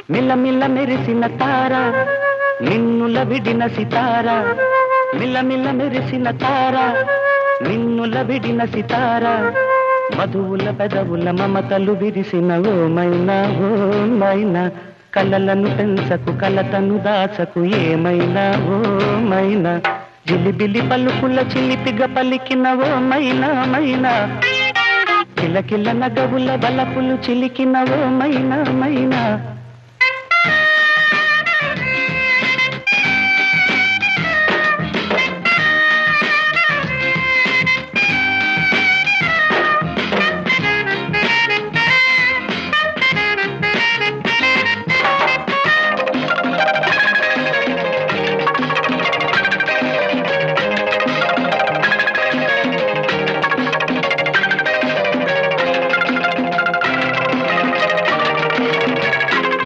మిల్లమిల్ల మెరిసిన తార నిన్నుల విడిన సితార మిల్లమిల్ల మెరిసిన తార నిన్నుల విడిన సితార మధువుల పెదవుల మమతలు విరిసిన ఓ మైనా కలలను పెంచకు కలతను దాచకు ఏమైనా ఓ మైనా జిలిబిలి పలుకుల చిలిపిగ పలికిన ఓ మైనా కిలకిల నగవుల బలపులు చిలికిన ఓ మైనా